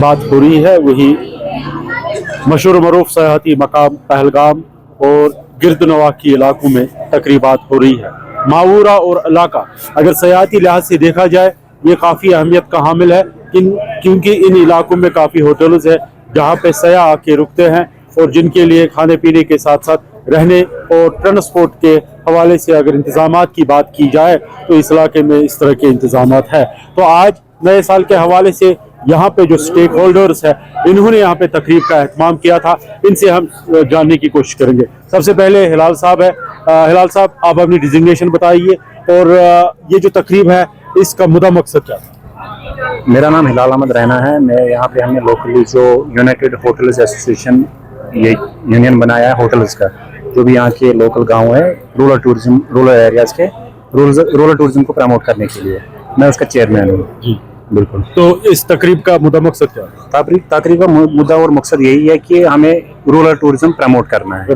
बात हो रही है वही मशहूर मरूफ सयाहती मकाम पहलगाम और गिरदनवा के इलाकों में तकरीबात हो रही है। मावूरा और इलाका अगर सयाहती लिहाज से देखा जाए ये काफ़ी अहमियत का हामिल है, क्योंकि इन इलाकों में काफ़ी होटल्स है जहाँ पे सयाह आके रुकते हैं और जिनके लिए खाने पीने के साथ साथ रहने और ट्रांसपोर्ट के हवाले से अगर इंतज़ामात की बात की जाए तो इस इलाके में इस तरह के इंतज़ामात है। तो आज नए साल के हवाले से यहाँ पे जो स्टेक होल्डर्स है इन्होंने यहाँ पे तकरीब का एहतमाम किया था, इनसे हम जानने की कोशिश करेंगे। सबसे पहले हिलाल साहब है। हिलाल साहब, आप अपनी डिजिग्नेशन बताइए और ये जो तकरीब है इसका मुद्दा मकसद क्या है? मेरा नाम हिलाल अहमद रैना है। मैं यहाँ पे हमने लोकली जो यूनाइटेड होटल्स एसोसिएशन ये यूनियन बनाया है होटल्स का, जो भी यहाँ के लोकल गांव है रूरल टूरिज्म, रूरल एरियाज के रूरल टूरिज्म को प्रमोट करने के लिए मैं उसका चेयरमैन हूँ जी। बिल्कुल। तो इस तकरीब का मुद्दा मकसद क्या है? तकरीब का मुद्दा और मकसद यही है कि हमें रूरल टूरिज्म प्रमोट करना है।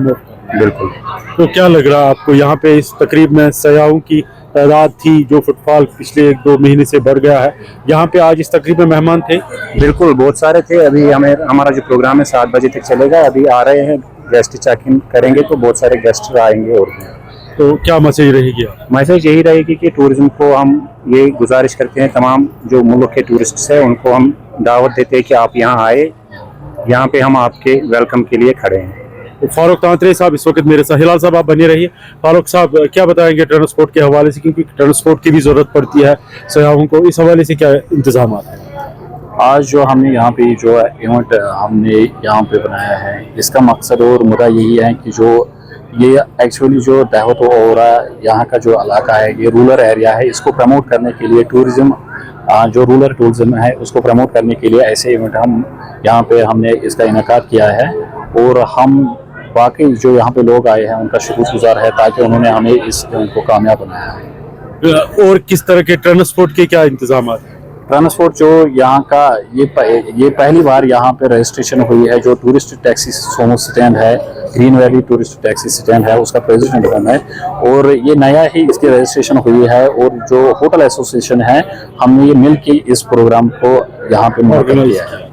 बिल्कुल। तो क्या लग रहा है आपको यहाँ पे इस तकरीब में सयाहों की तादाद थी जो फुटफॉल पिछले 1-2 महीने से बढ़ गया है, यहाँ पे आज इस तकरीब में मेहमान थे? बिल्कुल, बहुत सारे थे। अभी हमारा जो प्रोग्राम है 7 बजे तक चलेगा। अभी आ रहे हैं गेस्ट, चेक इन करेंगे तो बहुत सारे गेस्ट आएंगे। और तो क्या मैसेज रहेगी? मैसेज यही रहेगी कि टूरिज्म को हम ये गुजारिश करते हैं, तमाम जो मुल्क के टूरिस्ट्स हैं उनको हम दावत देते हैं कि आप यहाँ आए, यहाँ पे हम आपके वेलकम के लिए खड़े हैं। तो फारूक तांतरे साहब इस वक्त मेरे साथ। हिलाल साहब आप बने रहिए। फारूक साहब क्या बताएंगे ट्रांसपोर्ट के हवाले से, क्योंकि ट्रांसपोर्ट की भी ज़रूरत पड़ती है सयाहों को, इस हवाले से क्या इंतजाम है? आज जो हमने यहाँ पे जो इवेंट हमने यहाँ पे बनाया है, इसका मकसद और मुद्दा यही है कि जो ये एक्चुअली जो दावत हो रहा है यहाँ का जो इलाका है ये रूरल एरिया है, इसको प्रमोट करने के लिए टूरिज़्म जो रूरल टूरिज़्म है उसको प्रमोट करने के लिए ऐसे इवेंट हम यहाँ पे हमने इसका इनेकाद किया है। और हम बाकी जो यहाँ पे लोग आए हैं उनका शुक्रगुजार है ताकि उन्होंने हमें इस इवेंट को कामयाब बनाया है। और किस तरह के ट्रांसपोर्ट के क्या इंतजाम है? ट्रांसपोर्ट जो यहाँ का ये पहली बार यहाँ पे रजिस्ट्रेशन हुई है। जो टूरिस्ट टैक्सी सोमो स्टैंड है, green valley tourist taxi stand है, उसका प्रेसिडेंट हूँ मैं, और ये नया ही इसकी रजिस्ट्रेशन हुई है। और जो होटल एसोसिएशन है हमने ये मिल के इस प्रोग्राम को यहाँ पे मुनक्किद किया है।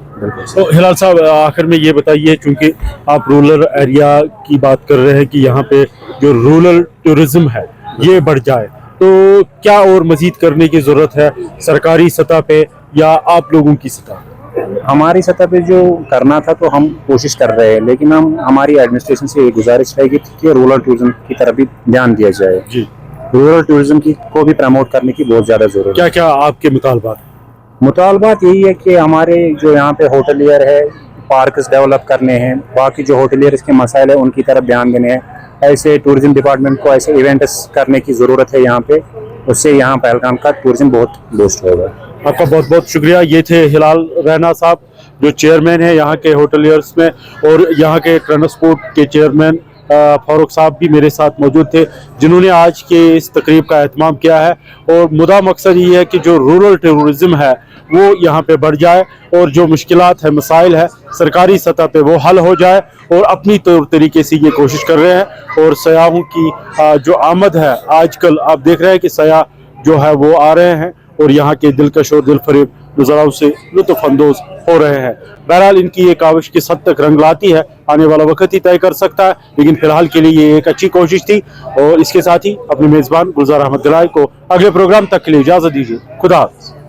तो हिलाल साहब आखिर में ये बताइए, क्योंकि आप रूरल एरिया की बात कर रहे हैं कि यहाँ पे जो रूरल टूरिज्म है ये बढ़ जाए, तो क्या और मजीद करने की ज़रूरत है सरकारी सतह पे या आप लोगों की सतह? हमारी सतह पे जो करना था तो हम कोशिश कर रहे हैं, लेकिन हमारी एडमिनिस्ट्रेशन से ये गुजारिश रहेगी कि रूरल टूरिज्म की तरफ भी ध्यान दिया जाए जी। रूरल टूरिज्म को भी प्रमोट करने की बहुत ज़्यादा ज़रूरत है। क्या क्या आपके मुतालबात यही है कि हमारे जो यहाँ पे होटलियर है पार्क्स डेवलप करने हैं, बाकी जो होटलियर्स के मसाइल है उनकी तरफ ध्यान देने हैं। ऐसे टूरिज्म डिपार्टमेंट को ऐसे इवेंट्स करने की ज़रूरत है यहाँ पे, उससे यहाँ पहलगाम का टूरिज्म बहुत बूस्ट होगा। आपका बहुत बहुत शुक्रिया। ये थे हिलाल रैना साहब जो चेयरमैन है यहाँ के होटलियर्स में, और यहाँ के ट्रांसपोर्ट के चेयरमैन फारूक साहब भी मेरे साथ मौजूद थे जिन्होंने आज के इस तकरीब का एहतमाम किया है। और मुद्दा मकसद ये है कि जो रूरल टूरिज्म है वो यहाँ पे बढ़ जाए और जो मुश्किलात है, मसाइल है सरकारी सतह पे वो हल हो जाए, और अपनी तौर तरीके से ये कोशिश कर रहे हैं। और सयाहों की जो आमद है, आजकल आप देख रहे हैं कि सयाह जो है वो आ रहे हैं और यहाँ के दिलकश और दिलफरेब नज़ारों से लुत्फ़ अंदोज़ हो रहे हैं। बहरहाल इनकी ये काविश किस हद तक रंग लाती है आने वाला वक्त ही तय कर सकता है, लेकिन फिलहाल के लिए ये एक अच्छी कोशिश थी। और इसके साथ ही अपने मेज़बान गुलजार अहमद गलाई को अगले प्रोग्राम तक के लिए इजाज़त दीजिए। खुदा हाफ़िज़।